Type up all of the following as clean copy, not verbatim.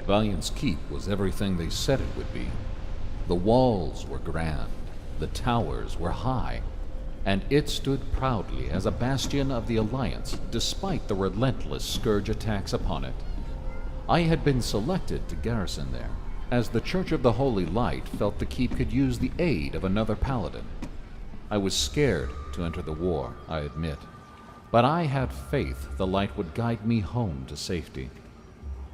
Valiance Keep was everything they said it would be. The walls were grand, the towers were high, and it stood proudly as a bastion of the Alliance despite the relentless scourge attacks upon it. I had been selected to garrison there, as the Church of the Holy Light felt the keep could use the aid of another paladin. I was scared to enter the war, I admit, but I had faith the light would guide me home to safety.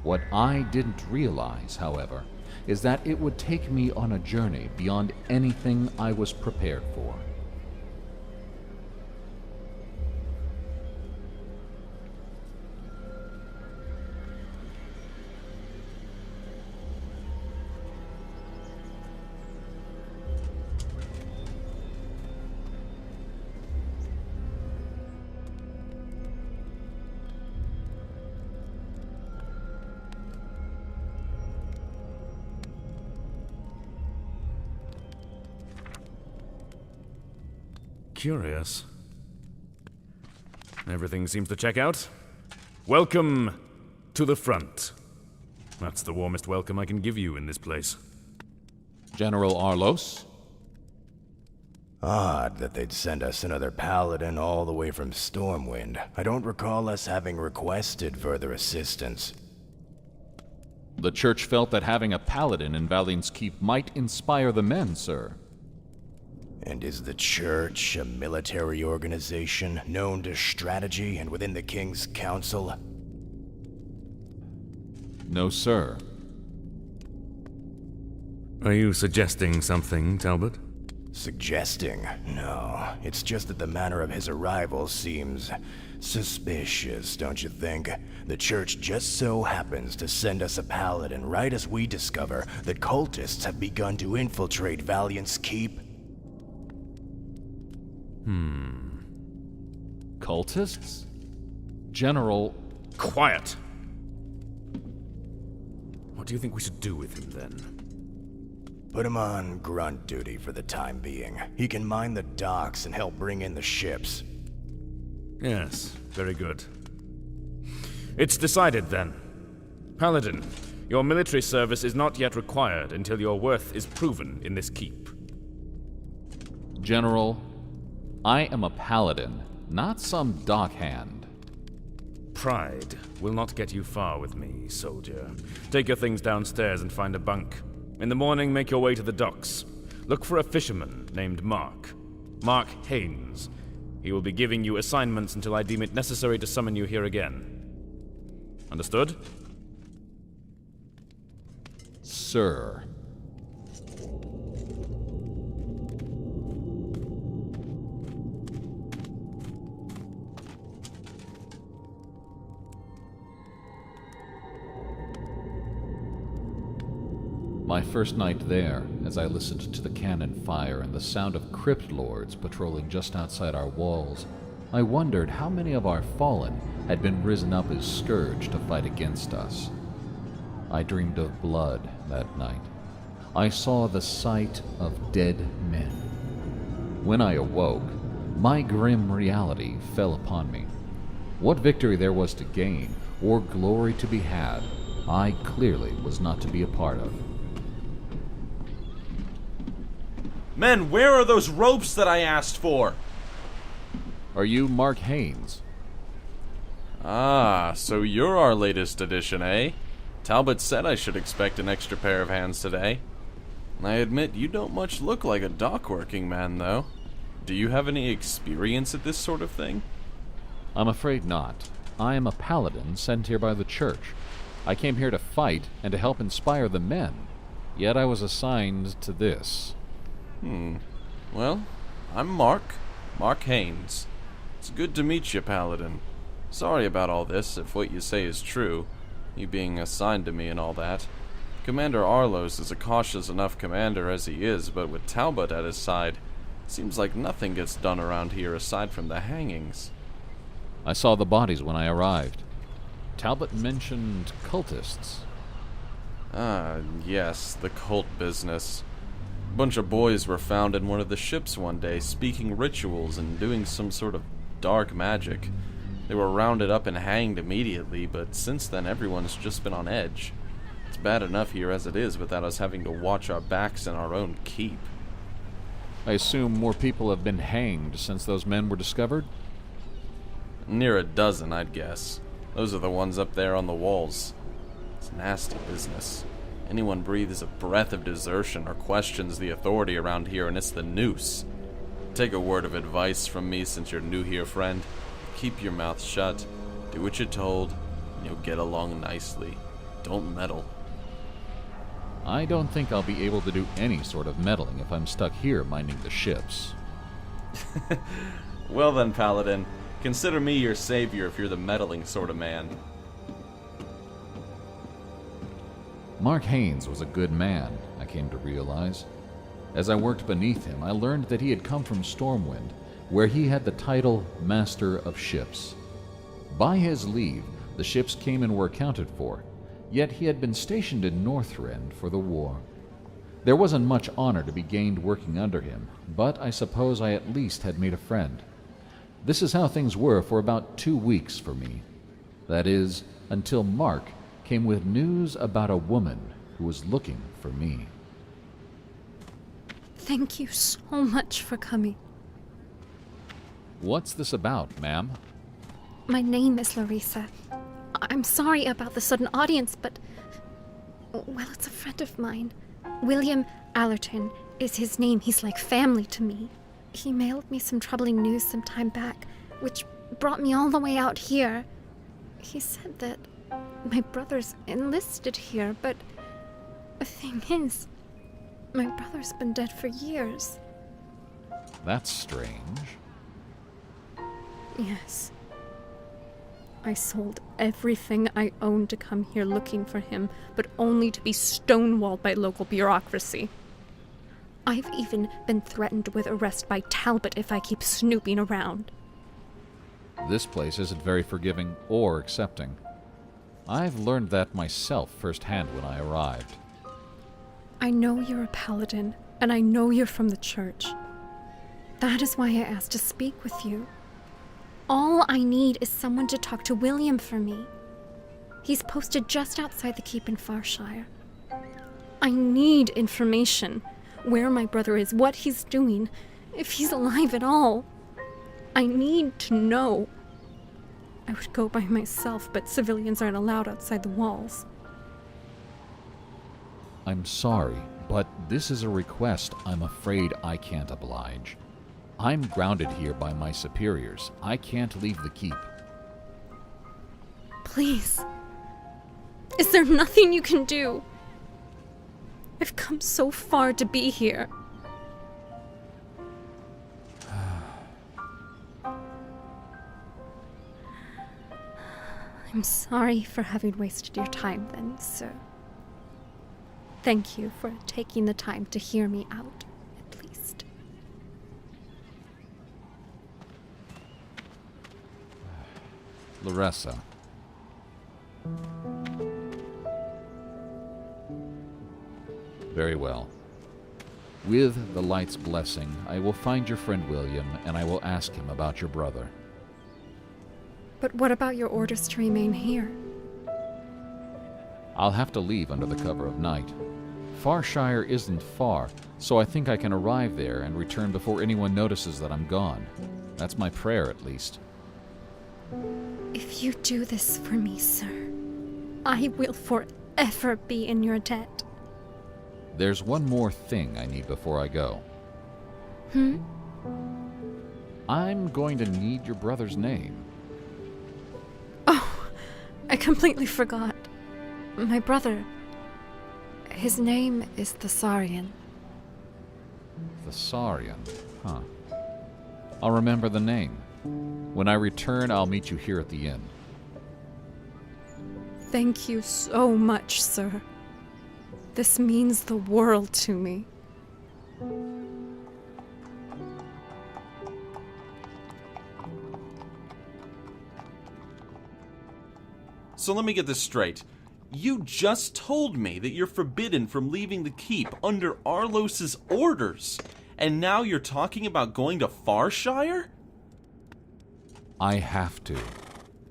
What I didn't realize, however, is that it would take me on a journey beyond anything I was prepared for. Curious. Everything seems to check out. Welcome to the front. That's the warmest welcome I can give you in this place. General Arlos? Odd that they'd send us another paladin all the way from Stormwind. I don't recall us having requested further assistance. The Church felt that having a paladin in Valiance Keep might inspire the men, sir. And is the Church a military organization known to strategy and within the King's Council? No, sir. Are you suggesting something, Talbot? Suggesting? No. It's just that the manner of his arrival seems suspicious, don't you think? The Church just so happens to send us a paladin right as we discover that cultists have begun to infiltrate Valiance Keep. Cultists? General... Quiet! What do you think we should do with him, then? Put him on grunt duty for the time being. He can mind the docks and help bring in the ships. Yes, very good. It's decided, then. Paladin, your military service is not yet required until your worth is proven in this keep. General, I am a paladin, not some dockhand. Pride will not get you far with me, soldier. Take your things downstairs and find a bunk. In the morning, make your way to the docks. Look for a fisherman named Mark. Mark Haynes. He will be giving you assignments until I deem it necessary to summon you here again. Understood? Sir. My first night there, as I listened to the cannon fire and the sound of crypt lords patrolling just outside our walls, I wondered how many of our fallen had been risen up as scourge to fight against us. I dreamed of blood that night. I saw the sight of dead men. When I awoke, my grim reality fell upon me. What victory there was to gain, or glory to be had, I clearly was not to be a part of. Men, where are those ropes that I asked for? Are you Mark Haynes? Ah, so you're our latest addition, eh? Talbot said I should expect an extra pair of hands today. I admit you don't much look like a dock-working man, though. Do you have any experience at this sort of thing? I'm afraid not. I am a paladin sent here by the Church. I came here to fight and to help inspire the men, yet I was assigned to this. Well, I'm Mark Haynes. It's good to meet you, Paladin. Sorry about all this, if what you say is true, you being assigned to me and all that. Commander Arlos is a cautious enough commander as he is, but with Talbot at his side, it seems like nothing gets done around here aside from the hangings. I saw the bodies when I arrived. Talbot mentioned cultists. Ah, yes, the cult business. A bunch of boys were found in one of the ships one day, speaking rituals and doing some sort of dark magic. They were rounded up and hanged immediately, but since then everyone's just been on edge. It's bad enough here as it is without us having to watch our backs in our own keep. I assume more people have been hanged since those men were discovered? Near a dozen, I'd guess. Those are the ones up there on the walls. It's nasty business. Anyone breathes a breath of desertion or questions the authority around here, and it's the noose. Take a word of advice from me since you're new here, friend. Keep your mouth shut, do what you're told, and you'll get along nicely. Don't meddle. I don't think I'll be able to do any sort of meddling if I'm stuck here minding the ships. Well then, Paladin, consider me your savior if you're the meddling sort of man. Mark Haynes was a good man, I came to realize. As I worked beneath him, I learned that he had come from Stormwind, where he had the title Master of Ships. By his leave, the ships came and were accounted for, yet he had been stationed in Northrend for the war. There wasn't much honor to be gained working under him, but I suppose I at least had made a friend. This is how things were for about 2 weeks for me. That is, until Mark came with news about a woman who was looking for me. Thank you so much for coming. What's this about, ma'am? My name is Larissa. I'm sorry about the sudden audience, but... well, it's a friend of mine. William Allerton is his name. He's like family to me. He mailed me some troubling news some time back, which brought me all the way out here. He said that my brother's enlisted here, but the thing is, my brother's been dead for years. That's strange. Yes. I sold everything I owned to come here looking for him, but only to be stonewalled by local bureaucracy. I've even been threatened with arrest by Talbot if I keep snooping around. This place isn't very forgiving or accepting. I've learned that myself firsthand when I arrived. I know you're a paladin, and I know you're from the church. That is why I asked to speak with you. All I need is someone to talk to William for me. He's posted just outside the keep in Farshire. I need information. Where my brother is, what he's doing, if he's alive at all. I need to know. I would go by myself, but civilians aren't allowed outside the walls. I'm sorry, but this is a request I'm afraid I can't oblige. I'm grounded here by my superiors. I can't leave the keep. Please. Is there nothing you can do? I've come so far to be here. I'm sorry for having wasted your time then, sir. Thank you for taking the time to hear me out, at least. Larissa. Very well. With the light's blessing, I will find your friend William, and I will ask him about your brother. But what about your orders to remain here? I'll have to leave under the cover of night. Farshire isn't far, so I think I can arrive there and return before anyone notices that I'm gone. That's my prayer, at least. If you do this for me, sir, I will forever be in your debt. There's one more thing I need before I go. I'm going to need your brother's name. Oh, I completely forgot. My brother, his name is Thassarian. Thassarian, huh. I'll remember the name. When I return, I'll meet you here at the inn. Thank you so much, sir. This means the world to me. So let me get this straight. You just told me that you're forbidden from leaving the keep under Arlos's orders, and now you're talking about going to Farshire? I have to.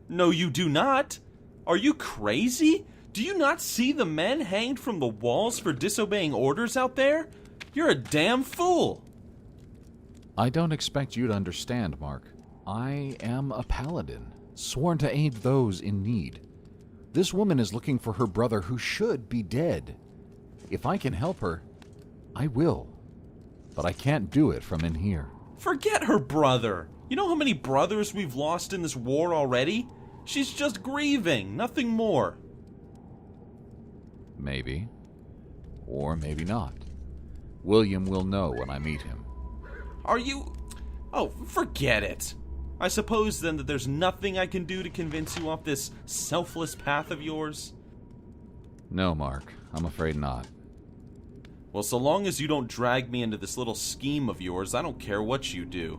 No, you do not. Are you crazy? Do you not see the men hanged from the walls for disobeying orders out there? You're a damn fool! I don't expect you to understand, Mark. I am a paladin, sworn to aid those in need. This woman is looking for her brother who should be dead. If I can help her, I will. But I can't do it from in here. Forget her brother! You know how many brothers we've lost in this war already? She's just grieving, nothing more. Maybe. Or maybe not. William will know when I meet him. Are you... Oh, forget it. I suppose then that there's nothing I can do to convince you off this selfless path of yours? No, Mark. I'm afraid not. Well, so long as you don't drag me into this little scheme of yours, I don't care what you do.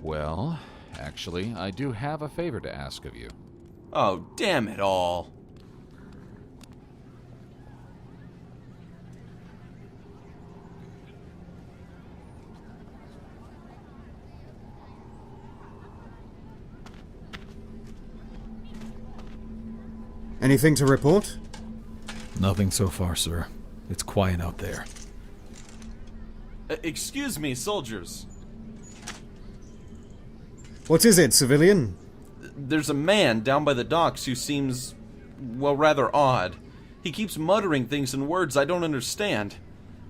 Well, actually, I do have a favor to ask of you. Oh, damn it all. Anything to report? Nothing so far, sir. It's quiet out there. Excuse me, soldiers. What is it, civilian? There's a man down by the docks who seems, well, rather odd. He keeps muttering things in words I don't understand.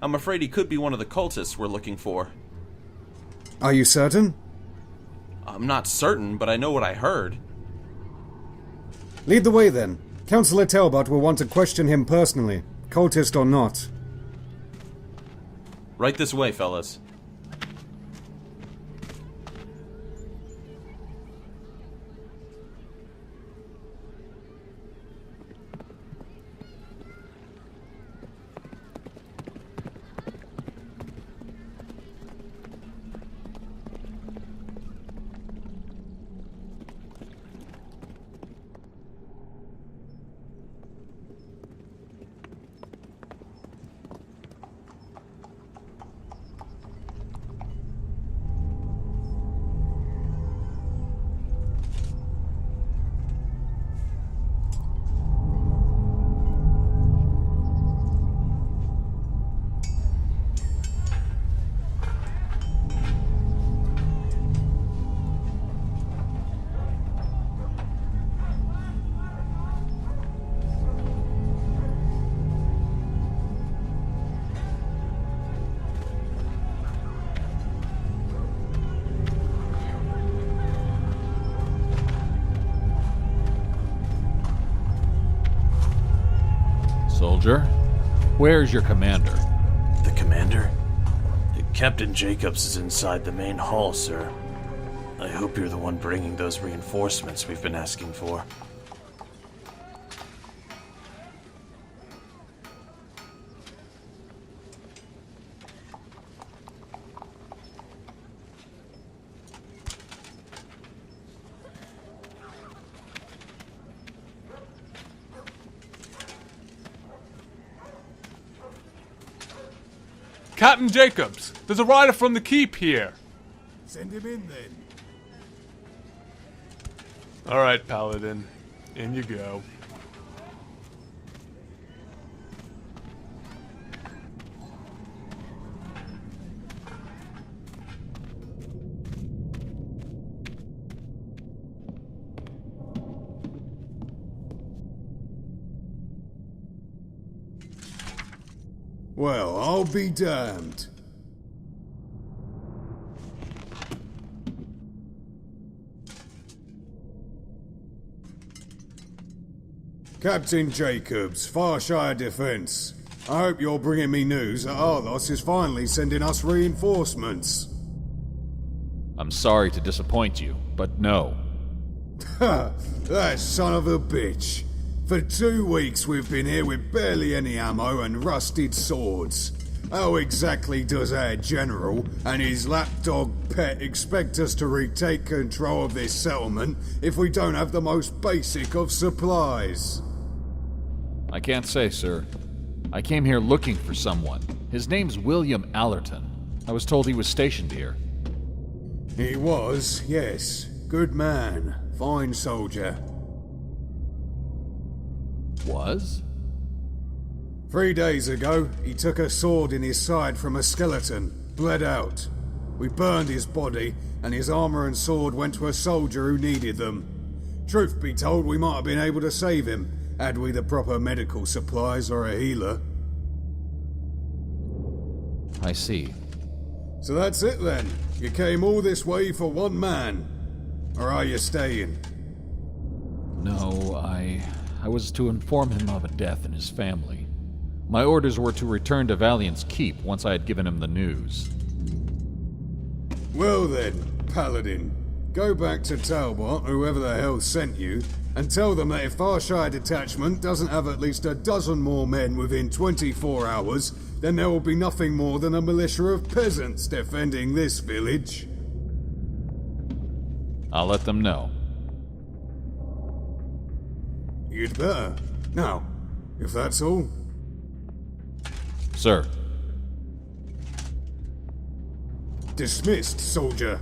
I'm afraid he could be one of the cultists we're looking for. Are you certain? I'm not certain, but I know what I heard. Lead the way then. Councillor Talbot will want to question him personally, cultist or not. Right this way, fellas. Soldier, where's your commander? The commander? Captain Jacobs is inside the main hall, sir. I hope you're the one bringing those reinforcements we've been asking for. Captain Jacobs, there's a rider from the keep here. Send him in then. Alright, Paladin. In you go. Well, I'll be damned. Captain Jacobs, Farshire Defence. I hope you're bringing me news that Arlos is finally sending us reinforcements. I'm sorry to disappoint you, but no. Ha! That son of a bitch. For 2 weeks we've been here with barely any ammo and rusted swords. How exactly does our general and his lapdog pet expect us to retake control of this settlement if we don't have the most basic of supplies? I can't say, sir. I came here looking for someone. His name's William Allerton. I was told he was stationed here. He was, yes. Good man. Fine soldier. Was? 3 days ago, he took a sword in his side from a skeleton, bled out. We burned his body, and his armor and sword went to a soldier who needed them. Truth be told, we might have been able to save him, had we the proper medical supplies or a healer. I see. So that's it then. You came all this way for one man. Or are you staying? No, I was to inform him of a death in his family. My orders were to return to Valiance Keep once I had given him the news. Well then, Paladin. Go back to Talbot, whoever the hell sent you, and tell them that if Farshire detachment doesn't have at least a dozen more men within 24 hours, then there will be nothing more than a militia of peasants defending this village. I'll let them know. You'd better. Now, if that's all. Sir. Dismissed, soldier.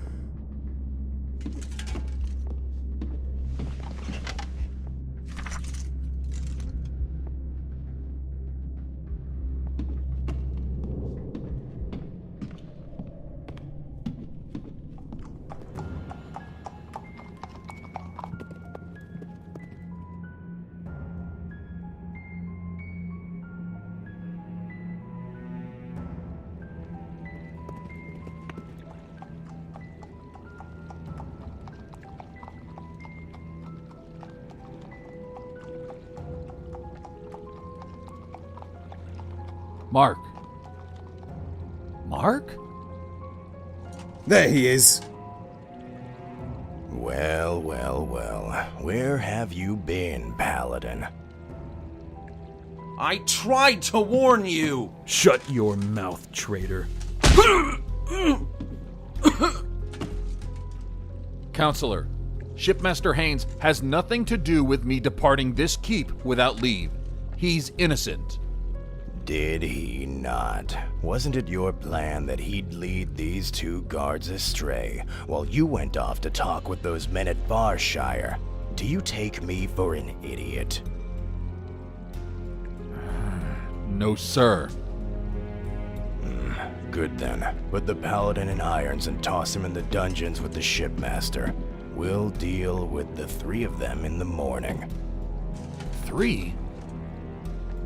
Mark. Mark? There he is. Well, well, well. Where have you been, Paladin? I tried to warn you! Shut your mouth, traitor. Counselor, Shipmaster Haynes has nothing to do with me departing this keep without leave. He's innocent. Did he not? Wasn't it your plan that he'd lead these two guards astray while you went off to talk with those men at Farshire? Do you take me for an idiot? No, sir. Good then. Put the Paladin in irons and toss him in the dungeons with the Shipmaster. We'll deal with the three of them in the morning. 3?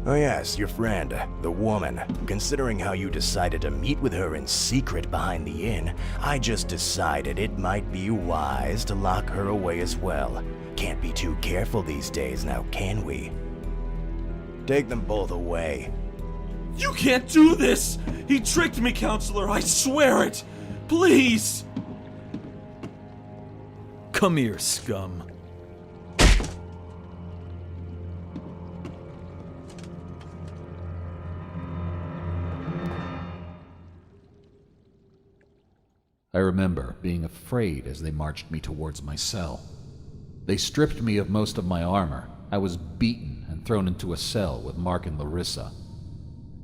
Oh yes, your friend, the woman. Considering how you decided to meet with her in secret behind the inn, I just decided it might be wise to lock her away as well. Can't be too careful these days now, can we? Take them both away. You can't do this! He tricked me, Counselor, I swear it! Please! Come here, scum. I remember being afraid as they marched me towards my cell. They stripped me of most of my armor. I was beaten and thrown into a cell with Mark and Larissa.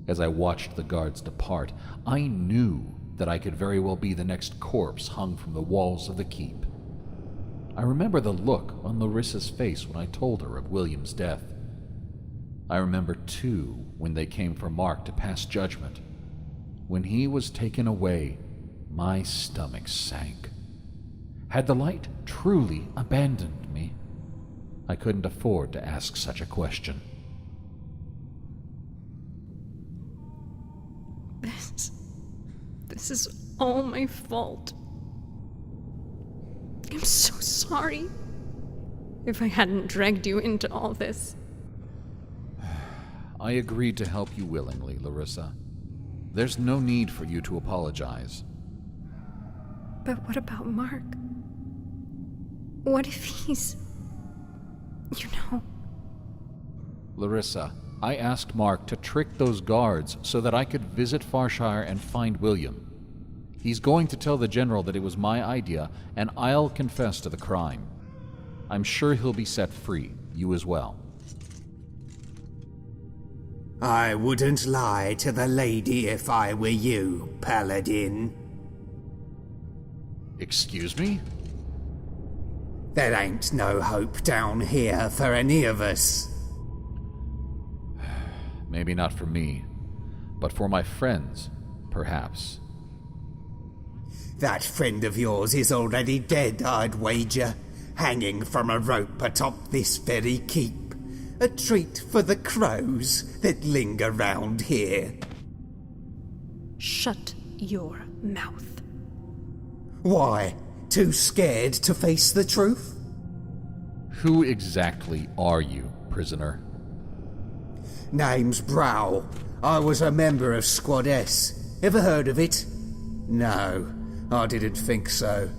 As I watched the guards depart, I knew that I could very well be the next corpse hung from the walls of the keep. I remember the look on Larissa's face when I told her of William's death. I remember, too, when they came for Mark to pass judgment. When he was taken away, my stomach sank. Had the light truly abandoned me? I couldn't afford to ask such a question. This is all my fault. I'm so sorry. If I hadn't dragged you into all this. I agreed to help you willingly, Larissa. There's no need for you to apologize. But what about Mark? What if he's... you know... Larissa, I asked Mark to trick those guards so that I could visit Farshire and find William. He's going to tell the general that it was my idea, and I'll confess to the crime. I'm sure he'll be set free, you as well. I wouldn't lie to the lady if I were you, Paladin. Excuse me? There ain't no hope down here for any of us. Maybe not for me, but for my friends, perhaps. That friend of yours is already dead, I'd wager, hanging from a rope atop this very keep. A treat for the crows that linger round here. Shut your mouth. Why? Too scared to face the truth? Who exactly are you, prisoner? Name's Brow. I was a member of Squad S. Ever heard of it? No, I didn't think so.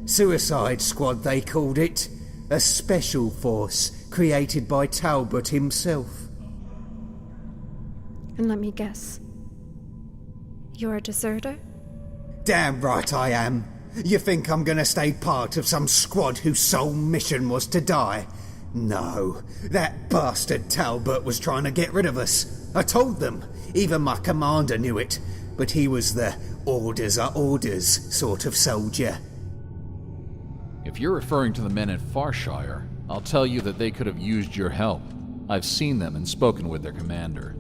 Suicide Squad, they called it. A special force created by Talbot himself. And let me guess. You're a deserter? Damn right I am. You think I'm gonna stay part of some squad whose sole mission was to die? No, that bastard Talbot was trying to get rid of us. I told them. Even my commander knew it. But he was the orders are orders sort of soldier. If you're referring to the men in Farshire, I'll tell you that they could have used your help. I've seen them and spoken with their commander.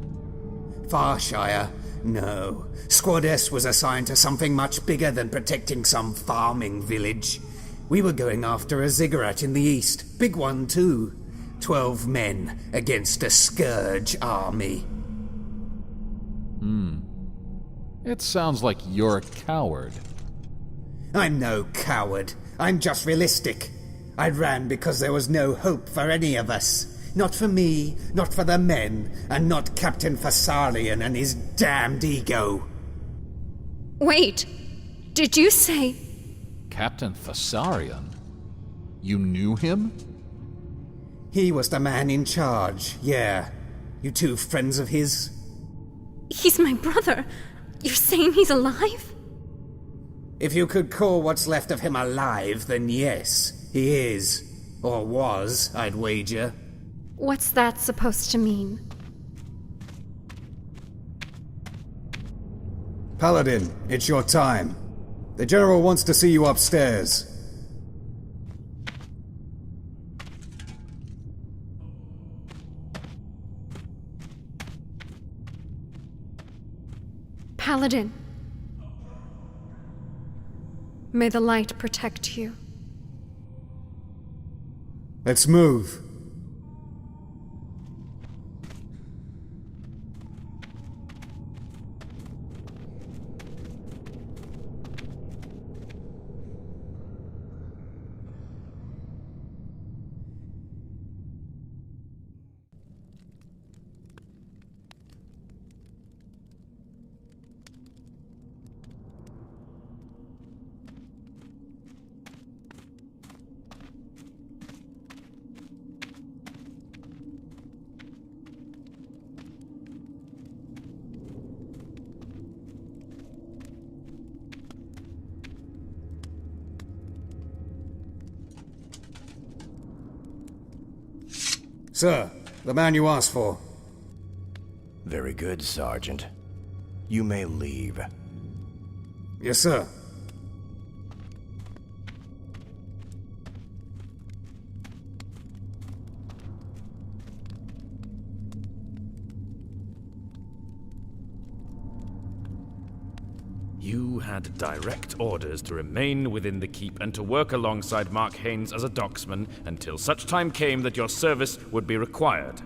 Farshire? No. Squad S was assigned to something much bigger than protecting some farming village. We were going after a ziggurat in the east. Big one, too. 12 men against a scourge army. It sounds like you're a coward. I'm no coward. I'm just realistic. I ran because there was no hope for any of us. Not for me, not for the men, and not Captain Thassarian and his damned ego. Wait! Did you say... Captain Thassarian? You knew him? He was the man in charge, yeah. You two friends of his? He's my brother. You're saying he's alive? If you could call what's left of him alive, then yes, he is. Or was, I'd wager. What's that supposed to mean? Paladin, it's your time. The General wants to see you upstairs. Paladin. May the light protect you. Let's move. Sir, the man you asked for. Very good, Sergeant. You may leave. Yes, sir. You had direct orders to remain within the keep and to work alongside Mark Haynes as a docksman until such time came that your service would be required.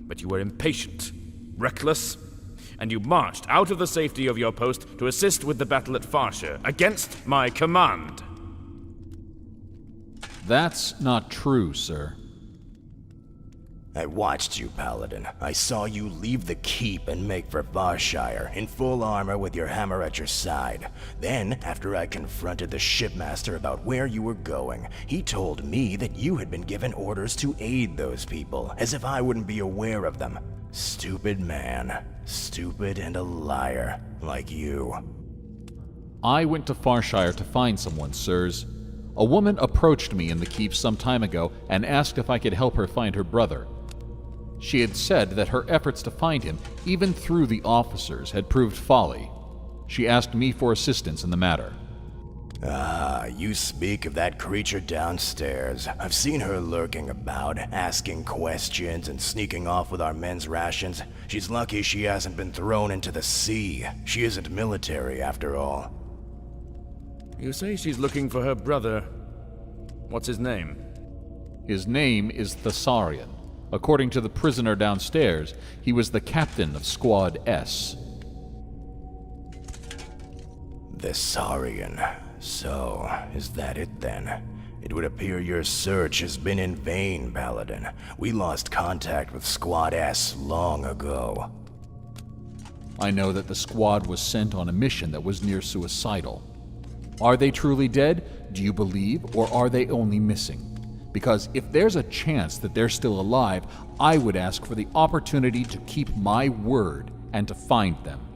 But you were impatient, reckless, and you marched out of the safety of your post to assist with the battle at Farshire against my command. That's not true, sir. I watched you, Paladin. I saw you leave the keep and make for Farshire, in full armor with your hammer at your side. Then, after I confronted the shipmaster about where you were going, he told me that you had been given orders to aid those people, as if I wouldn't be aware of them. Stupid man. Stupid and a liar, like you. I went to Farshire to find someone, sirs. A woman approached me in the keep some time ago and asked if I could help her find her brother. She had said that her efforts to find him, even through the officers, had proved folly. She asked me for assistance in the matter. Ah, you speak of that creature downstairs. I've seen her lurking about, asking questions and sneaking off with our men's rations. She's lucky she hasn't been thrown into the sea. She isn't military, after all. You say she's looking for her brother. What's his name? His name is Thassarian. According to the prisoner downstairs, he was the captain of Squad S. Thassarian. So, is that it then? It would appear your search has been in vain, Paladin. We lost contact with Squad S long ago. I know that the squad was sent on a mission that was near suicidal. Are they truly dead, do you believe, or are they only missing? Because if there's a chance that they're still alive, I would ask for the opportunity to keep my word and to find them.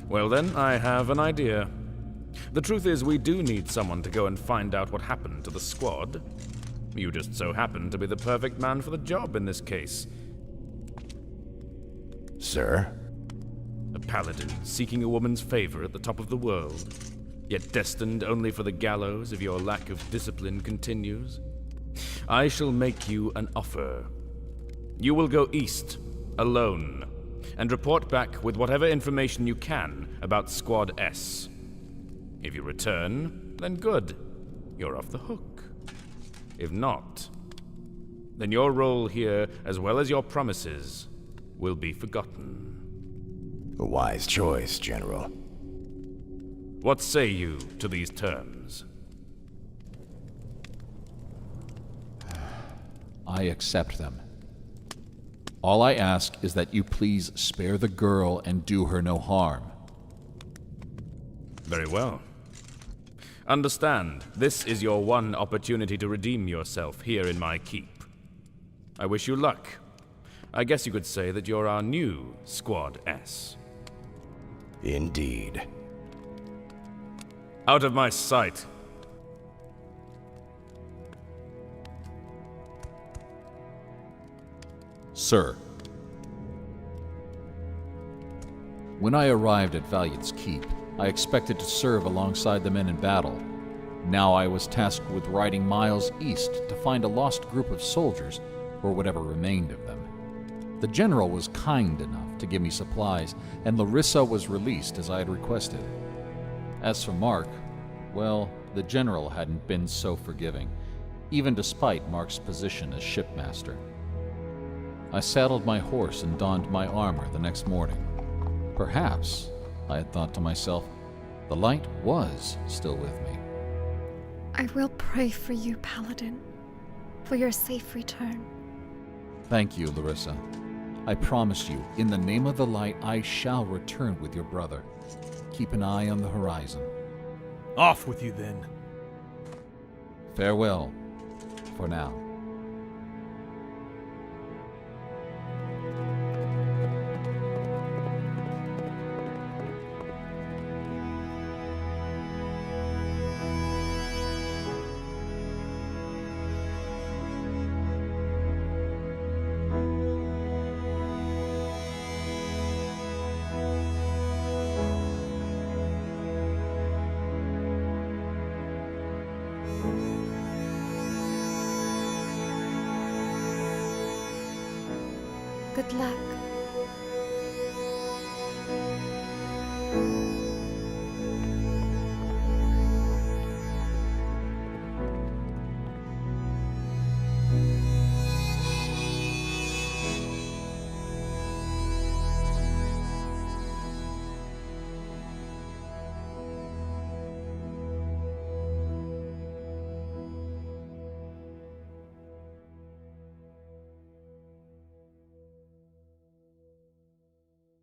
Well then, I have an idea. The truth is, we do need someone to go and find out what happened to the squad. You just so happen to be the perfect man for the job in this case. Sir? A paladin seeking a woman's favor at the top of the world, yet destined only for the gallows if your lack of discipline continues. I shall make you an offer. You will go east, alone, and report back with whatever information you can about Squad S. If you return, then good. You're off the hook. If not, then your role here, as well as your promises, will be forgotten. A wise choice, General. What say you to these terms? I accept them. All I ask is that you please spare the girl and do her no harm. Very well. Understand, this is your one opportunity to redeem yourself here in my keep. I wish you luck. I guess you could say that you're our new Squad S. Indeed. Out of my sight. Sir. When I arrived at Valiance Keep, I expected to serve alongside the men in battle. Now I was tasked with riding miles east to find a lost group of soldiers, or whatever remained of them. The general was kind enough to give me supplies, and Larissa was released as I had requested. As for Mark, well, the general hadn't been so forgiving, even despite Mark's position as shipmaster. I saddled my horse and donned my armor the next morning. Perhaps, I had thought to myself, the light was still with me. I will pray for you, Paladin, for your safe return. Thank you, Larissa. I promise you, in the name of the light, I shall return with your brother. Keep an eye on the horizon. Off with you then. Farewell, for now. Good luck.